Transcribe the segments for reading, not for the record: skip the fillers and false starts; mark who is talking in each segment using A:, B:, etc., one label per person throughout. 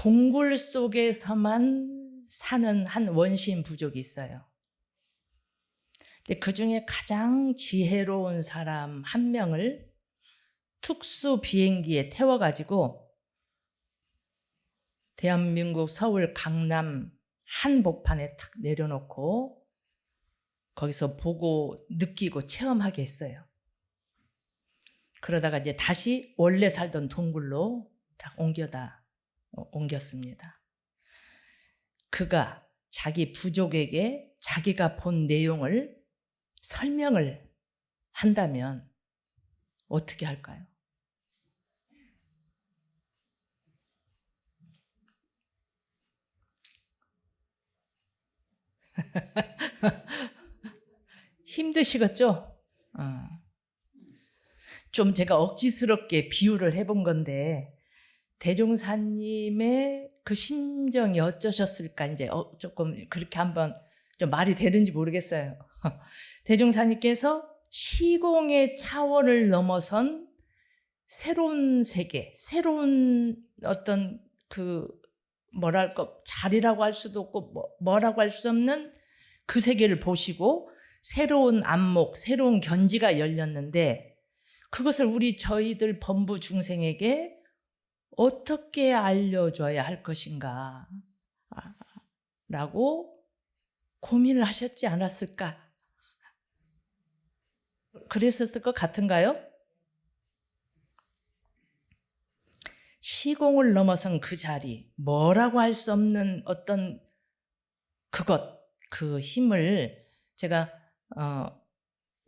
A: 동굴 속에서만 사는 한 원시인 부족이 있어요. 근데 그 중에 가장 지혜로운 사람 한 명을 특수 비행기에 태워가지고 대한민국 서울 강남 한복판에 탁 내려놓고 거기서 보고 느끼고 체험하게 했어요. 그러다가 이제 다시 원래 살던 동굴로 딱 옮겼습니다. 그가 자기 부족에게 자기가 본 내용을 설명을 한다면 어떻게 할까요? 힘드시겠죠? 좀 제가 억지스럽게 비유를 해본 건데 대종사님의 그 심정이 어쩌셨을까 이제 조금 그렇게 한번 좀 말이 되는지 모르겠어요. 대종사님께서 시공의 차원을 넘어선 새로운 세계, 새로운 어떤 그 뭐랄까 자리라고 할 수도 없고 뭐라고 할 수 없는 그 세계를 보시고 새로운 안목, 새로운 견지가 열렸는데 그것을 저희들 범부 중생에게 어떻게 알려줘야 할 것인가 라고 고민을 하셨지 않았을까? 그랬었을 것 같은가요? 시공을 넘어선 그 자리, 뭐라고 할 수 없는 어떤 그 힘을 제가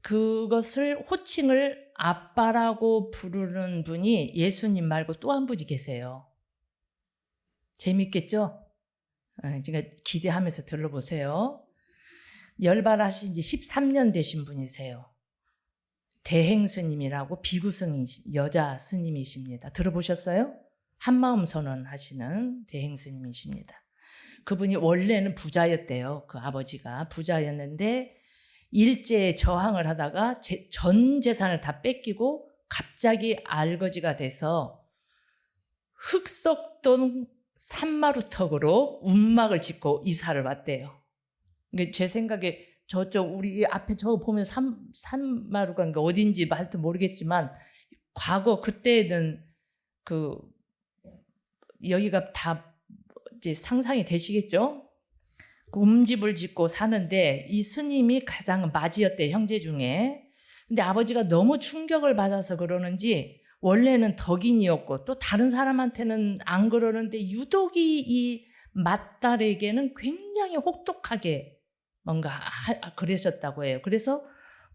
A: 그것을 호칭을 아빠라고 부르는 분이 예수님 말고 또 한 분이 계세요. 재밌겠죠? 제가 기대하면서 들어보세요. 열반하신 지 13년 되신 분이세요. 대행 스님이라고 비구 스님, 여자 스님이십니다. 들어보셨어요? 한마음 선언하시는 대행 스님이십니다. 그분이 원래는 부자였대요. 그 아버지가 부자였는데 일제에 저항을 하다가 전 재산을 다 뺏기고 갑자기 알거지가 돼서 흑석동 산마루턱으로 움막을 짓고 이사를 왔대요. 제 생각에 저쪽 우리 앞에 저거 보면 산마루가 어딘지 하여튼 모르겠지만 과거 그때는 여기가 다 이제 상상이 되시겠죠? 움집을 짓고 사는데 이 스님이 가장 맞이였대, 형제 중에. 근데 아버지가 너무 충격을 받아서 그러는지 원래는 덕인이었고 또 다른 사람한테는 안 그러는데 유독이 이 맏딸에게는 굉장히 혹독하게 뭔가 그러셨다고 해요. 그래서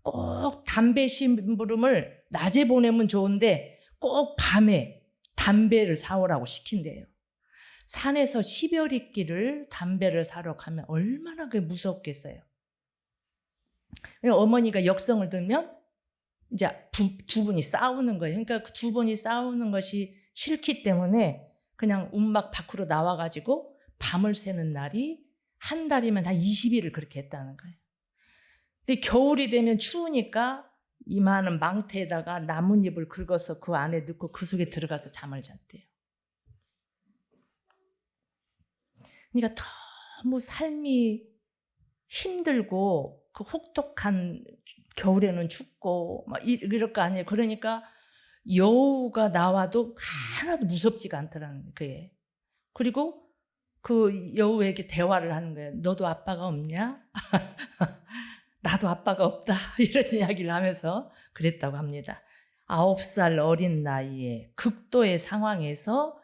A: 꼭 담배 심부름을 낮에 보내면 좋은데 꼭 밤에 담배를 사오라고 시킨대요. 산에서 10여리 길을 담배를 사러 가면 얼마나 그게 무섭겠어요. 어머니가 역성을 들면 이제 두 분이 싸우는 거예요. 그러니까 그 두 분이 싸우는 것이 싫기 때문에 그냥 움막 밖으로 나와가지고 밤을 새는 날이 한 달이면 다 20일을 그렇게 했다는 거예요. 근데 겨울이 되면 추우니까 이마는 망태에다가 나뭇잎을 긁어서 그 안에 넣고 그 속에 들어가서 잠을 잤대요. 그러니까 너무 삶이 힘들고 그 혹독한 겨울에는 춥고 막 이럴 거 아니에요. 그러니까 여우가 나와도 하나도 무섭지가 않더라는 거예요. 그리고 그 여우에게 대화를 하는 거예요. 너도 아빠가 없냐? 나도 아빠가 없다. 이런 이야기를 하면서 그랬다고 합니다. 9살 어린 나이에 극도의 상황에서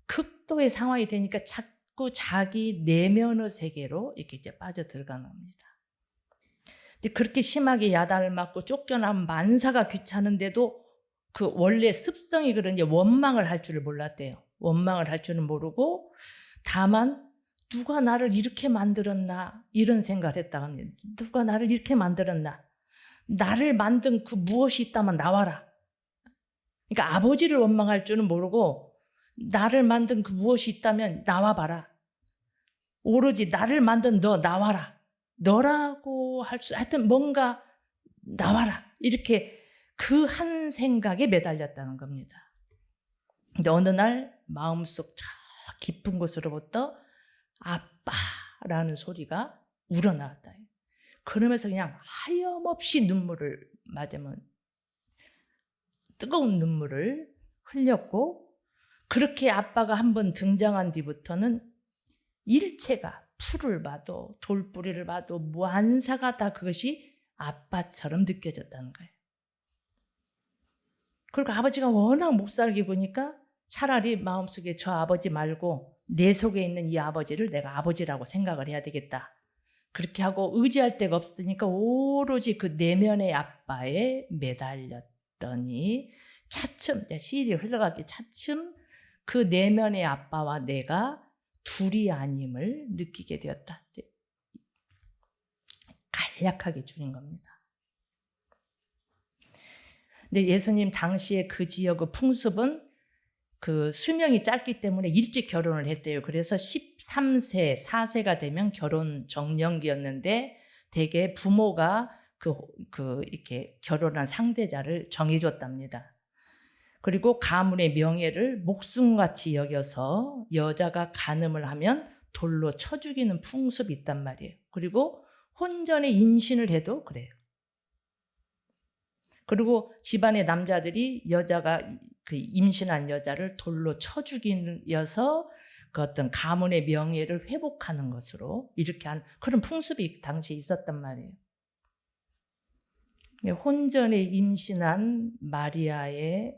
A: 극도의 상황이 되니까 자꾸 자기 내면의 세계로 이렇게 이제 빠져들어가는 겁니다. 근데 그렇게 심하게 야단을 맞고 쫓겨나면 만사가 귀찮은데도 그 원래 습성이 그런지 원망을 할 줄을 몰랐대요. 원망을 할 줄은 모르고 다만 누가 나를 이렇게 만들었나 이런 생각을 했다고 합니다. 누가 나를 이렇게 만들었나. 나를 만든 그 무엇이 있다면 나와라. 그러니까 아버지를 원망할 줄은 모르고 나를 만든 그 무엇이 있다면 나와봐라. 오로지 나를 만든 너 나와라. 너라고 할 수, 하여튼 뭔가 나와라. 이렇게 그 한 생각에 매달렸다는 겁니다. 근데 어느 날 마음속 깊은 곳으로부터 아빠라는 소리가 우러나왔다. 그러면서 그냥 하염없이 눈물을 맞으면 뜨거운 눈물을 흘렸고, 그렇게 아빠가 한번 등장한 뒤부터는 일체가 풀을 봐도 돌뿌리를 봐도 무한사가 다 그것이 아빠처럼 느껴졌다는 거예요. 그리고 아버지가 워낙 못 살게 보니까 차라리 마음속에 저 아버지 말고 내 속에 있는 이 아버지를 내가 아버지라고 생각을 해야 되겠다. 그렇게 하고 의지할 데가 없으니까 오로지 그 내면의 아빠에 매달렸더니 차츰, 시일이 흘러가기 차츰 그 내면의 아빠와 내가 둘이 아님을 느끼게 되었다. 간략하게 줄인 겁니다. 근데 예수님 당시에 그 지역의 풍습은 그 수명이 짧기 때문에 일찍 결혼을 했대요. 그래서 13세, 4세가 되면 결혼 정년기였는데 대개 부모가 이렇게 결혼한 상대자를 정해줬답니다. 그리고 가문의 명예를 목숨같이 여겨서 여자가 간음을 하면 돌로 쳐 죽이는 풍습이 있단 말이에요. 그리고 혼전에 임신을 해도 그래요. 그리고 집안의 남자들이 여자가 그 임신한 여자를 돌로 쳐 죽이어서 그 어떤 가문의 명예를 회복하는 것으로 이렇게 한 그런 풍습이 당시에 있었단 말이에요. 혼전에 임신한 마리아의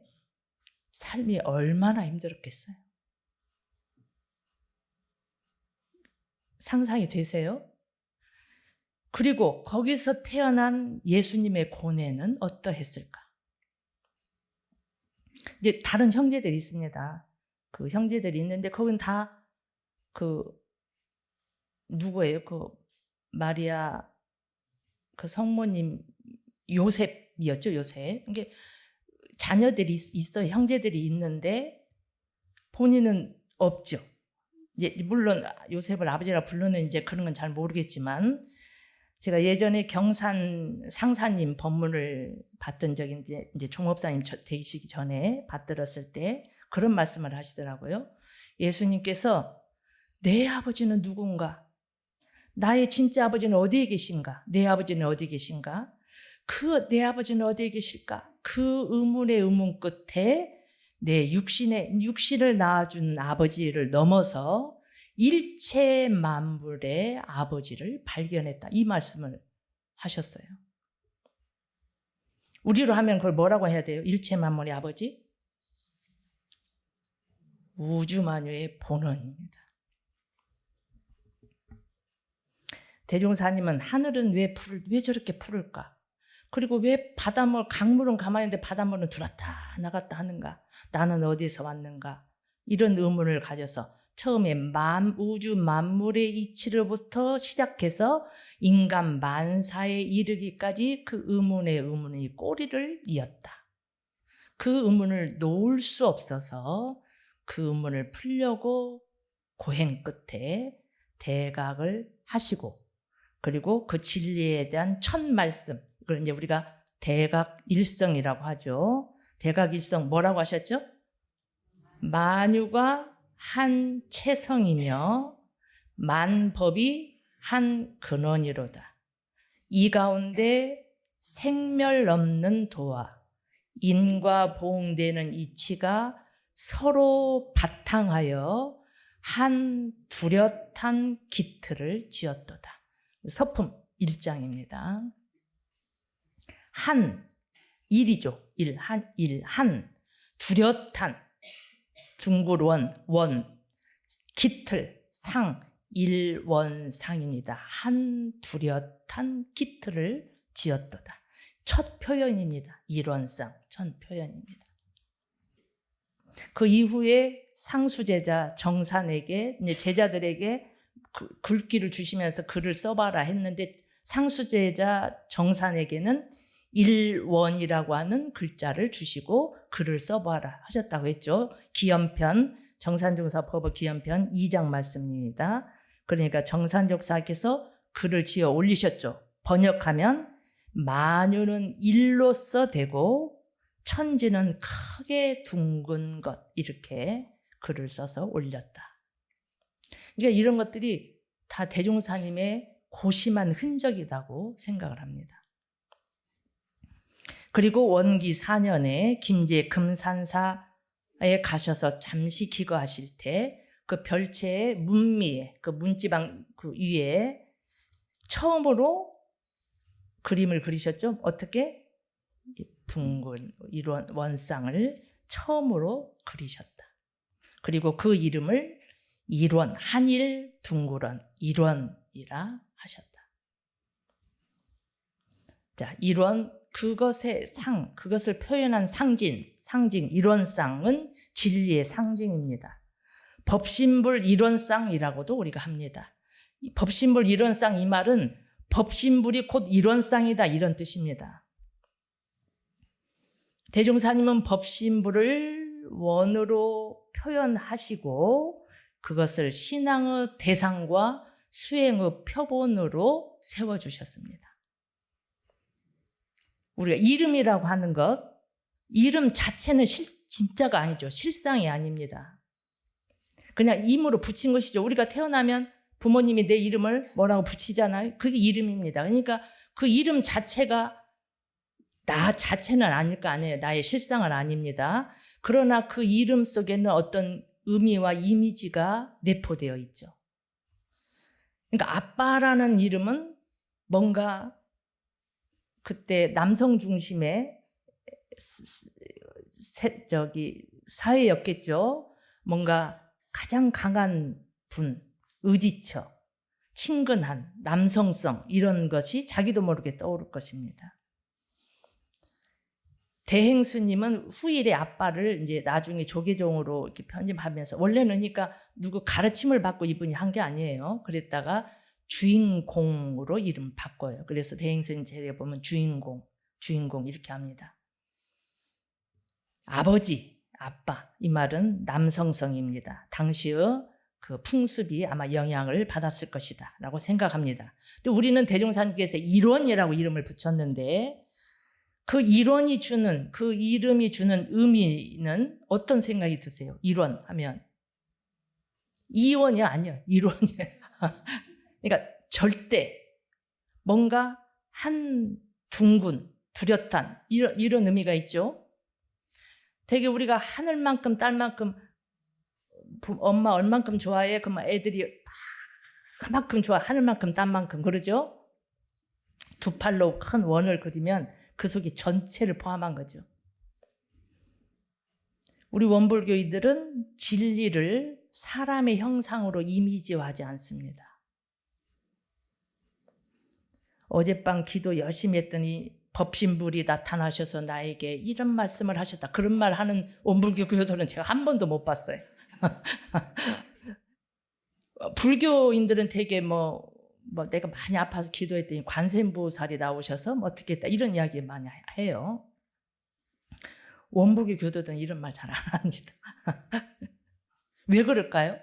A: 삶이 얼마나 힘들었겠어요. 상상이 되세요? 그리고 거기서 태어난 예수님의 고뇌는 어떠했을까? 이제 다른 형제들이 있습니다. 그 형제들이 있는데 거긴 다 누구예요? 마리아 그 성모님 요셉이었죠, 요셉. 이게 자녀들이 있어요. 형제들이 있는데 본인은 없죠. 이제 물론 요셉을 아버지라 부르는 이제 그런 건 잘 모르겠지만, 제가 예전에 경산 상사님 법문을 받던 적이 이제 종업사님 되시기 전에 받들었을 때 그런 말씀을 하시더라고요. 예수님께서 내 아버지는 누군가? 나의 진짜 아버지는 어디에 계신가? 내 아버지는 어디 계신가? 그 내 아버지는 어디에 계실까? 그 의문의 의문 끝에 내 육신을 낳아준 아버지를 넘어서 일체 만물의 아버지를 발견했다. 이 말씀을 하셨어요. 우리로 하면 그걸 뭐라고 해야 돼요? 일체 만물의 아버지? 우주 만유의 본원입니다. 대종사님은 하늘은 왜 저렇게 푸를까? 그리고 왜 강물은 가만히 있는데 바닷물은 들었다 나갔다 하는가? 나는 어디서 왔는가? 이런 의문을 가져서 처음에 우주 만물의 이치로부터 시작해서 인간 만사에 이르기까지 그 의문의 꼬리를 이었다. 그 의문을 놓을 수 없어서 그 의문을 풀려고 고행 끝에 대각을 하시고, 그리고 그 진리에 대한 첫 말씀, 이걸 이제 우리가 대각일성이라고 하죠. 대각일성 뭐라고 하셨죠? 만유가 한 체성이며 만법이 한 근원이로다. 이 가운데 생멸 없는 도와 인과 보응되는 이치가 서로 바탕하여 한 뚜렷한 기틀을 지었도다. 서품 1장입니다. 한, 일이죠. 한, 뚜렷한, 둥글원, 원, 기틀, 상, 일원상입니다. 한 뚜렷한 기틀을 지었도다. 첫 표현입니다. 일원상, 첫 표현입니다. 그 이후에 상수제자 정산에게, 제자들에게 글귀를 주시면서 글을 써봐라 했는데, 상수제자 정산에게는 일원이라고 하는 글자를 주시고 글을 써봐라 하셨다고 했죠. 기연편, 정산종사법의 기연편 2장 말씀입니다. 그러니까 정산족사께서 글을 지어 올리셨죠. 번역하면 만유는 일로서 되고 천지는 크게 둥근 것, 이렇게 글을 써서 올렸다. 그러니까 이런 것들이 다 대종사님의 고심한 흔적이라고 생각을 합니다. 그리고 원기 4년에 김제 금산사에 가셔서 잠시 기거하실 때 그 별채의 문미에 그 문지방 그 위에 처음으로 그림을 그리셨죠. 어떻게? 둥근 이런 원상을 처음으로 그리셨다. 그리고 그 이름을 일원, 한일 둥그런 일원이라 하셨다. 자, 일원, 그것의 그것을 표현한 상징 일원상은 진리의 상징입니다. 법신불 일원상이라고도 우리가 합니다. 법신불 일원상 이 말은 법신불이 곧 일원상이다 이런 뜻입니다. 대종사님은 법신불을 원으로 표현하시고 그것을 신앙의 대상과 수행의 표본으로 세워주셨습니다. 우리가 이름이라고 하는 것, 이름 자체는 진짜가 아니죠. 실상이 아닙니다. 그냥 임으로 붙인 것이죠. 우리가 태어나면 부모님이 내 이름을 뭐라고 붙이잖아요. 그게 이름입니다. 그러니까 그 이름 자체가 나 자체는 아닐 거 아니에요. 나의 실상은 아닙니다. 그러나 그 이름 속에는 어떤 의미와 이미지가 내포되어 있죠. 그러니까 아빠라는 이름은 뭔가 그때 남성 중심의 사회였겠죠. 뭔가 가장 강한 분, 의지처, 친근한 남성성 이런 것이 자기도 모르게 떠오를 것입니다. 대행스님은 후일의 아빠를 이제 나중에 조계종으로 이렇게 편집하면서 원래는 그러니까 누구 가르침을 받고 이분이 한 게 아니에요. 그랬다가 주인공으로 이름 바꿔요. 그래서 대행스님 제가 보면 주인공 이렇게 합니다. 아버지, 아빠 이 말은 남성성입니다. 당시의 그 풍습이 아마 영향을 받았을 것이다 라고 생각합니다. 근데 우리는 대종사님께서 일원이라고 이름을 붙였는데 그 일원이 주는 그 이름이 주는 의미는 어떤 생각이 드세요? 일원 하면 이원이 아니에요. 일원이에요. 그러니까 절대 뭔가 한 둥근 뚜렷한 이런 의미가 있죠. 되게 우리가 하늘만큼 딸만큼 엄마 얼만큼 좋아해? 그러면 애들이 다 그만큼 좋아. 하늘만큼 딸만큼 그러죠. 두 팔로 큰 원을 그리면 그 속에 전체를 포함한 거죠. 우리 원불교인들은 진리를 사람의 형상으로 이미지화하지 않습니다. 어젯밤 기도 열심히 했더니 법신불이 나타나셔서 나에게 이런 말씀을 하셨다. 그런 말 하는 원불교 교도는 제가 한 번도 못 봤어요. 불교인들은 되게 뭐 내가 많이 아파서 기도했더니 관세음보살이 나오셔서 뭐 어떻게 했다 이런 이야기 많이 해요. 원불교 교도들은 이런 말 잘 안 합니다. 왜 그럴까요?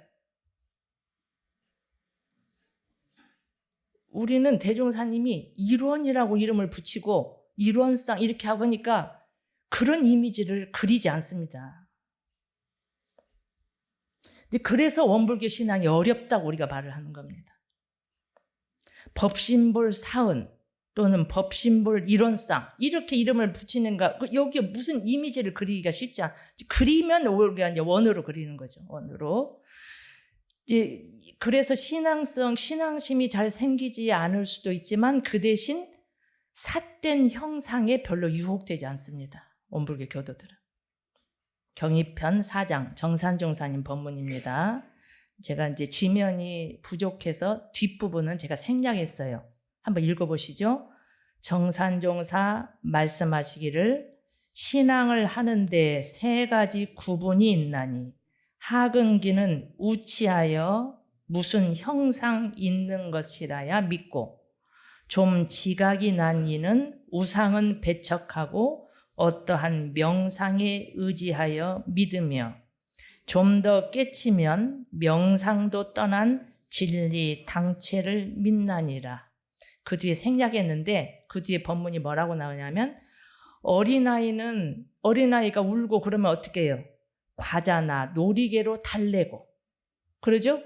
A: 우리는 대종사님이 일원이라고 이름을 붙이고 일원상 이렇게 하고 하니까 그런 이미지를 그리지 않습니다. 근데 그래서 원불교 신앙이 어렵다고 우리가 말을 하는 겁니다. 법신불 사은 또는 법신불 일원상 이렇게 이름을 붙이는가 여기에 무슨 이미지를 그리기가 쉽지 않아. 그리면 우리가 이제 원으로 그리는 거죠. 원으로. 그래서 신앙심이 잘 생기지 않을 수도 있지만 그 대신 삿된 형상에 별로 유혹되지 않습니다. 원불교 교도들은. 경의편 4장 정산종사님 법문입니다. 제가 이제 지면이 부족해서 뒷부분은 제가 생략했어요. 한번 읽어보시죠. 정산종사 말씀하시기를 신앙을 하는데 세 가지 구분이 있나니 하근기는 우치하여 무슨 형상 있는 것이라야 믿고 좀 지각이 난 이는 우상은 배척하고 어떠한 명상에 의지하여 믿으며 좀 더 깨치면 명상도 떠난 진리 당체를 믿나니라. 그 뒤에 생략했는데 그 뒤에 법문이 뭐라고 나오냐면 어린아이가 울고 그러면 어떻게 해요? 과자나 놀이개로 달래고 그러죠?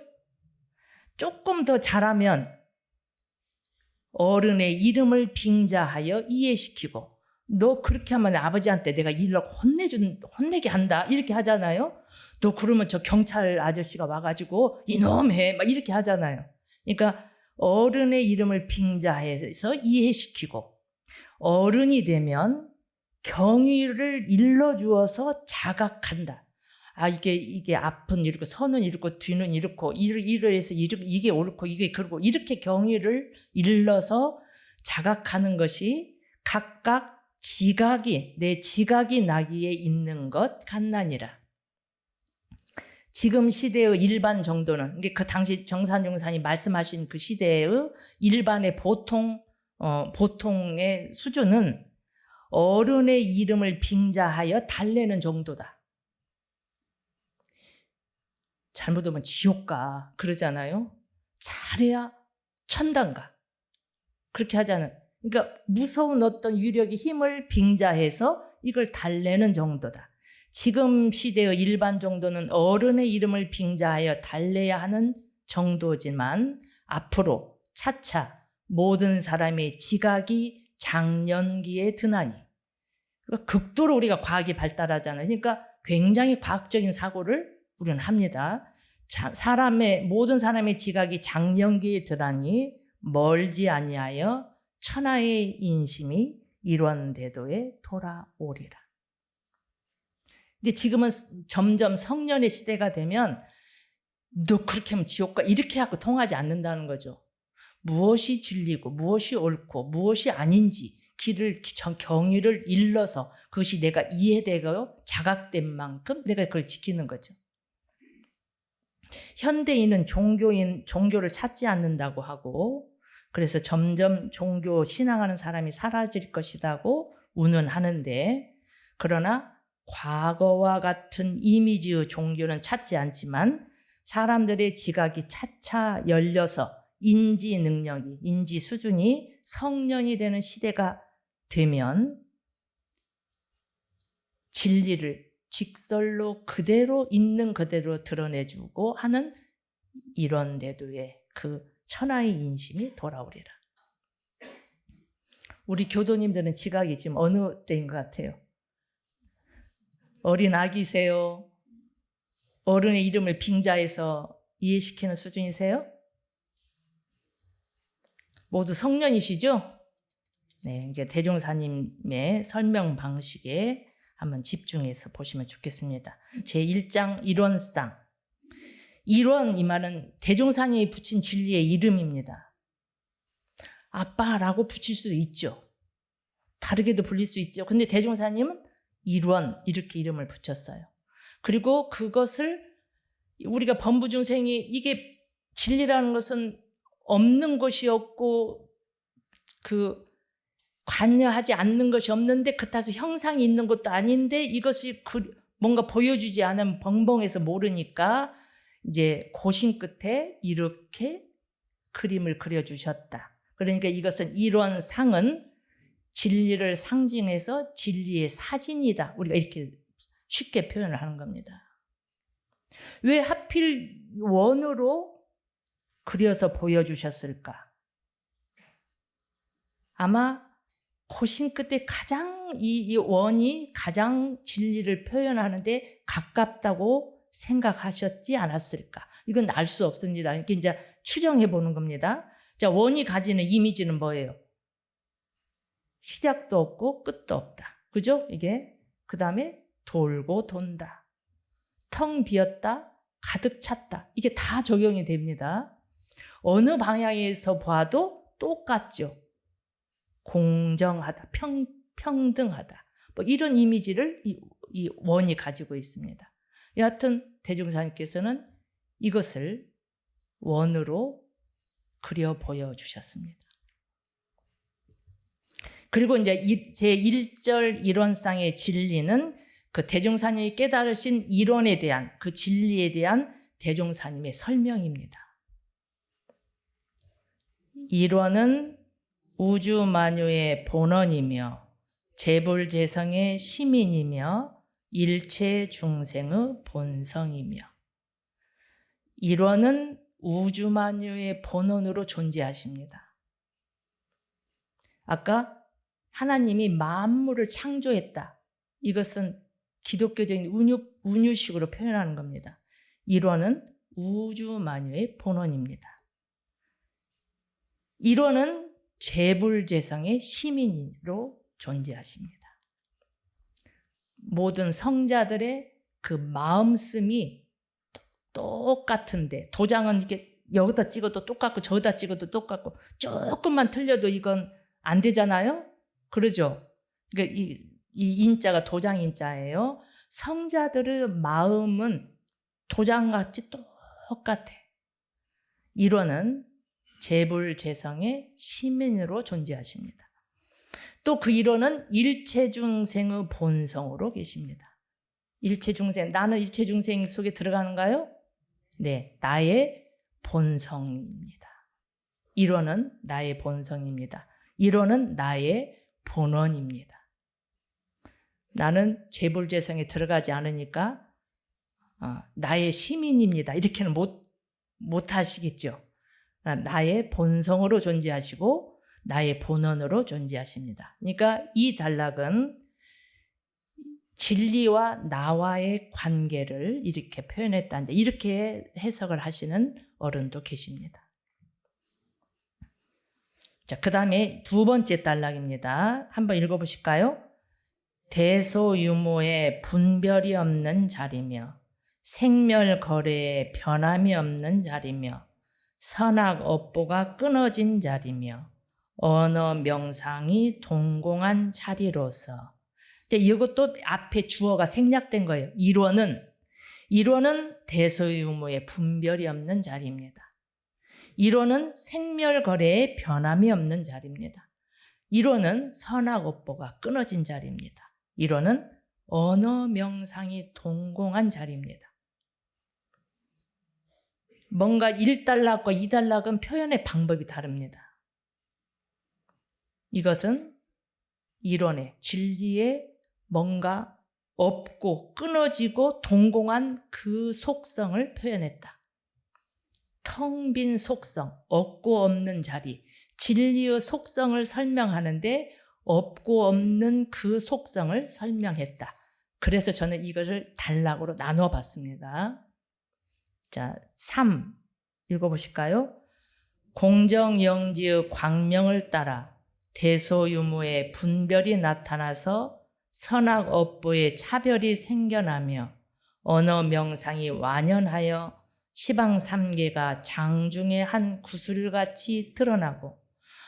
A: 조금 더 잘하면 어른의 이름을 빙자하여 이해시키고, 너 그렇게 하면 아버지한테 내가 일러 혼내게 한다 이렇게 하잖아요. 너 그러면 저 경찰 아저씨가 와가지고 이놈 해 막 이렇게 하잖아요. 그러니까 어른의 이름을 빙자해서 이해시키고, 어른이 되면 경위를 일러주어서 자각한다. 아, 이게 앞은 이렇고 선은 이렇고 뒤는 이렇고 이러해서 이게 옳고 이게 그렇고 이렇게 경위를 일러서 자각하는 것이 각각 내 지각이 나기에 있는 것 같나니라. 지금 시대의 일반 정도는, 이게 그 당시 정산용산이 말씀하신 그 시대의 일반의 보통의 수준은 어른의 이름을 빙자하여 달래는 정도다. 잘못하면 지옥 가 그러잖아요. 잘해야 천당 가 그렇게 하잖아요. 그러니까 무서운 어떤 유력의 힘을 빙자해서 이걸 달래는 정도다. 지금 시대의 일반 정도는 어른의 이름을 빙자하여 달래야 하는 정도지만 앞으로 차차 모든 사람의 지각이 장년기에 드나니, 그러니까 극도로 우리가 과학이 발달하잖아요. 그러니까 굉장히 과학적인 사고를 우리는 합니다. 모든 사람의 지각이 장년기에 드나니 멀지 아니하여 천하의 인심이 이런 대도에 돌아오리라. 근데 지금은 점점 성년의 시대가 되면 너 그렇게 하면 지옥 가 이렇게 하고 통하지 않는다는 거죠. 무엇이 진리고 무엇이 옳고 무엇이 아닌지 경위를 일러서 그것이 내가 이해되고 자각된 만큼 내가 그걸 지키는 거죠. 현대인은 종교를 찾지 않는다고 하고, 그래서 점점 종교 신앙하는 사람이 사라질 것이라고 운운하는데, 그러나 과거와 같은 이미지의 종교는 찾지 않지만 사람들의 지각이 차차 열려서 인지 수준이 성년이 되는 시대가 되면 진리를 직설로 그대로 있는 그대로 드러내주고 하는 이런 대도에 그 천하의 인심이 돌아오리라. 우리 교도님들은 지각이 지금 어느 때인 것 같아요? 어린 아기세요? 어른의 이름을 빙자해서 이해시키는 수준이세요? 모두 성년이시죠? 네, 이제 대종사님의 설명 방식에 한번 집중해서 보시면 좋겠습니다. 제1장 일원상. 일원, 이 말은 대종사님이 붙인 진리의 이름입니다. 아빠라고 붙일 수도 있죠. 다르게도 불릴 수 있죠. 근데 대종사님은 일원, 이렇게 이름을 붙였어요. 그리고 그것을 우리가 범부중생이 이게 진리라는 것은 없는 것이 없고 관여하지 않는 것이 없는데 그 탓에 형상이 있는 것도 아닌데 이것이 뭔가 보여주지 않으면 벙벙해서 모르니까 이제 고심 끝에 이렇게 그림을 그려주셨다. 그러니까 이것은 일원상은 진리를 상징해서 진리의 사진이다. 우리가 이렇게 쉽게 표현을 하는 겁니다. 왜 하필 원으로 그려서 보여주셨을까? 아마 고심 끝에 이 원이 가장 진리를 표현하는데 가깝다고 생각하셨지 않았을까? 이건 알 수 없습니다. 이렇게 이제 추정해 보는 겁니다. 자, 원이 가지는 이미지는 뭐예요? 시작도 없고 끝도 없다. 그죠? 이게. 그 다음에 돌고 돈다. 텅 비었다. 가득 찼다. 이게 다 적용이 됩니다. 어느 방향에서 봐도 똑같죠. 공정하다. 평등하다. 뭐 이런 이미지를 이 원이 가지고 있습니다. 여하튼 대종사님께서는 이것을 원으로 그려 보여주셨습니다. 그리고 이제 제1절 일원상의 진리는 그 대종사님이 깨달으신 일원에 대한 그 진리에 대한 대종사님의 설명입니다. 일원은 우주만유의 본원이며 재불재성의 시민이며 일체 중생의 본성이며, 일원은 우주만유의 본원으로 존재하십니다. 아까 하나님이 만물을 창조했다. 이것은 기독교적인 운유식으로 표현하는 겁니다. 1호는 우주만유의 본원입니다. 1호는 재불재성의 시민으로 존재하십니다. 모든 성자들의 그 마음씀이 똑같은데, 도장은 이렇게 여기다 찍어도 똑같고 저기다 찍어도 똑같고 조금만 틀려도 이건 안 되잖아요. 그러죠? 그러니까 이 인자가 도장 인자예요. 성자들의 마음은 도장같이 똑같아. 1호는 재불재성의 시민으로 존재하십니다. 또 그 1호는 일체중생의 본성으로 계십니다. 일체중생, 나는 일체중생 속에 들어가는가요? 네, 나의 본성입니다. 1호는 나의 본성입니다. 1호는 나의 본원입니다. 나는 재불재성에 들어가지 않으니까 나의 시민입니다. 이렇게는 못 하시겠죠. 나의 본성으로 존재하시고 나의 본원으로 존재하십니다. 그러니까 이 단락은 진리와 나와의 관계를 이렇게 표현했다. 이렇게 해석을 하시는 어른도 계십니다. 자, 그 다음에 두 번째 단락입니다. 한번 읽어보실까요? 대소유모의 분별이 없는 자리며 생멸거래에 변함이 없는 자리며 선악업보가 끊어진 자리며 언어 명상이 동공한 자리로서. 이것도 앞에 주어가 생략된 거예요. 1호는 대소유모의 분별이 없는 자리입니다. 1호는 생멸거래에 변함이 없는 자리입니다. 1호는 선악업보가 끊어진 자리입니다. 1호는 언어 명상이 동공한 자리입니다. 뭔가 1단락과 2단락은 표현의 방법이 다릅니다. 이것은 1원의 진리에 뭔가 없고 끊어지고 동공한 그 속성을 표현했다. 텅 빈 속성, 없고 없는 자리, 진리의 속성을 설명하는데 없고 없는 그 속성을 설명했다. 그래서 저는 이것을 단락으로 나눠 봤습니다. 자, 3 읽어보실까요? 공정영지의 광명을 따라 대소유무의 분별이 나타나서 선악업보의 차별이 생겨나며 언어 명상이 완연하여 시방삼계가 장중의 한 구슬같이 드러나고,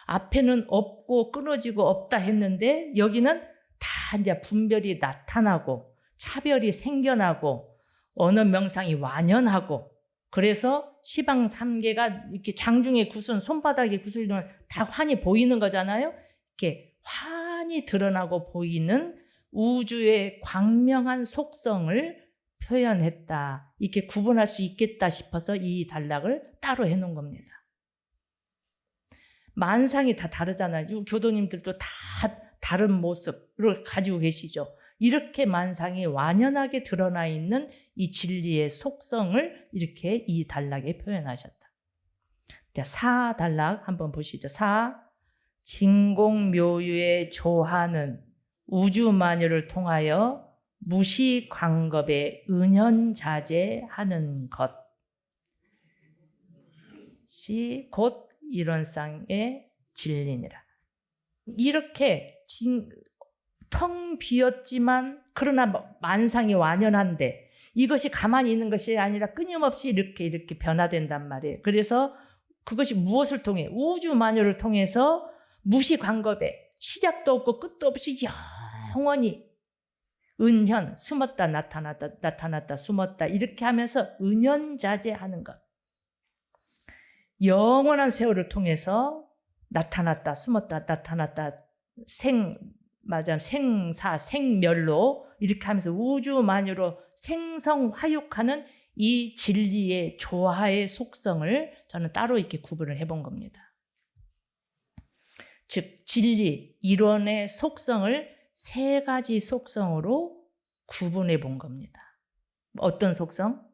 A: 앞에는 없고 끊어지고 없다 했는데 여기는 다 이제 분별이 나타나고 차별이 생겨나고 언어 명상이 완연하고, 그래서 시방삼계가 이렇게 장중의 구슬, 손바닥의 구슬은 다 환히 보이는 거잖아요. 이렇게 환히 드러나고 보이는 우주의 광명한 속성을 표현했다. 이렇게 구분할 수 있겠다 싶어서 이 단락을 따로 해놓은 겁니다. 만상이 다 다르잖아요. 교도님들도 다 다른 모습을 가지고 계시죠. 이렇게 만상이 완연하게 드러나 있는 이 진리의 속성을 이렇게 이 단락에 표현하셨다. 자, 4단락 한번 보시죠. 4. 진공묘유의 조화는 우주만유를 통하여 무시광겁에 은현자재하는 것이 곧 이론상의 진리니라. 이렇게 텅 비었지만 그러나 만상이 완연한데 이것이 가만히 있는 것이 아니라 끊임없이 이렇게 변화된단 말이에요. 그래서 그것이 무엇을 통해? 우주만유를 통해서 무시광겁에 시작도 없고 끝도 없이 영원히 은현, 숨었다 나타났다 나타났다 숨었다 이렇게 하면서 은현자재하는 것. 영원한 세월을 통해서 나타났다 숨었다 나타났다 생사 생멸로 이렇게 하면서 우주만유로 생성화육하는 이 진리의 조화의 속성을 저는 따로 이렇게 구분을 해본 겁니다. 즉 진리, 이론의 속성을 세 가지 속성으로 구분해 본 겁니다. 어떤 속성?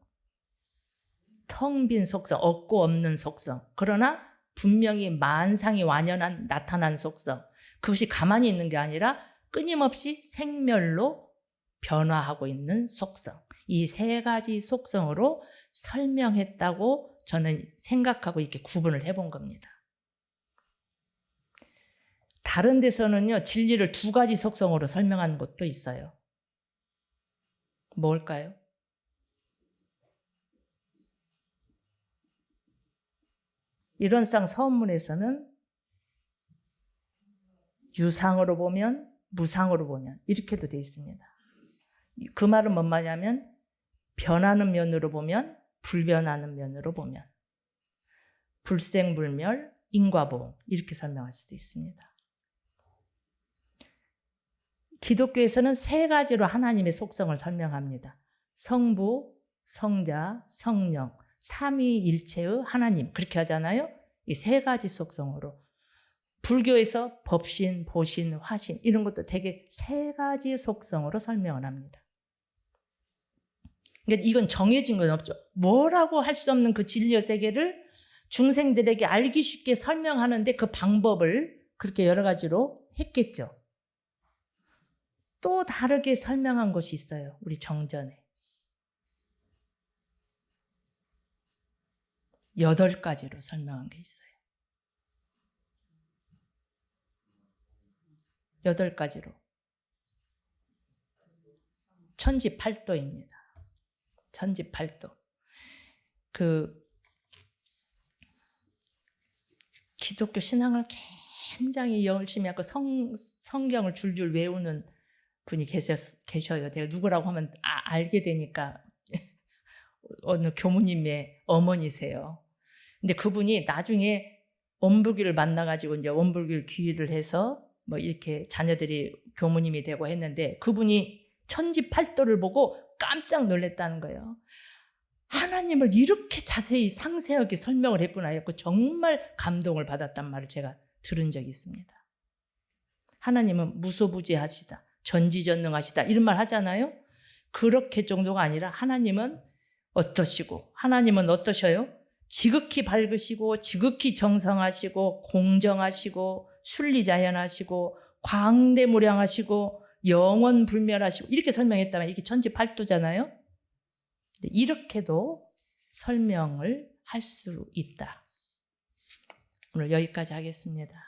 A: 텅 빈 속성, 없고 없는 속성. 그러나 분명히 만상이 완연한 나타난 속성. 그것이 가만히 있는 게 아니라 끊임없이 생멸로 변화하고 있는 속성. 이 세 가지 속성으로 설명했다고 저는 생각하고 이렇게 구분을 해본 겁니다. 다른 데서는요, 진리를 두 가지 속성으로 설명하는 것도 있어요. 뭘까요? 이론상 서문에서는 유상으로 보면, 무상으로 보면 이렇게도 되어 있습니다. 그 말은 뭔 말이냐면 변하는 면으로 보면, 불변하는 면으로 보면 불생불멸, 인과보험 이렇게 설명할 수도 있습니다. 기독교에서는 세 가지로 하나님의 속성을 설명합니다. 성부, 성자, 성령, 삼위일체의 하나님 그렇게 하잖아요. 이 세 가지 속성으로. 불교에서 법신, 보신, 화신 이런 것도 되게 세 가지 속성으로 설명을 합니다. 그러니까 이건 정해진 건 없죠. 뭐라고 할 수 없는 그 진리의 세계를 중생들에게 알기 쉽게 설명하는데 그 방법을 그렇게 여러 가지로 했겠죠. 또 다르게 설명한 것이 있어요. 우리 정전에. 8가지로 설명한 게 있어요. 8가지로. 천지팔도입니다. 천지팔도. 기독교 신앙을 굉장히 열심히 하고 성경을 줄줄 외우는 분이 계셔요. 제가 누구라고 하면 알게 되니까 어느 교무님의 어머니세요. 근데 그분이 나중에 원불교를 만나가지고 이제 원불교를 귀의를 해서 뭐 이렇게 자녀들이 교무님이 되고 했는데 그분이 천지팔도를 보고 깜짝 놀랐다는 거예요. 하나님을 이렇게 자세히 상세하게 설명을 했구나 했고 정말 감동을 받았단 말을 제가 들은 적이 있습니다. 하나님은 무소부재하시다. 전지전능하시다. 이런 말 하잖아요. 그렇게 정도가 아니라 하나님은 어떠시고 하나님은 어떠셔요? 지극히 밝으시고 지극히 정성하시고 공정하시고 순리자연하시고 광대무량하시고 영원불멸하시고 이렇게 설명했다면 이렇게 천지팔도잖아요. 이렇게도 설명을 할 수 있다. 오늘 여기까지 하겠습니다.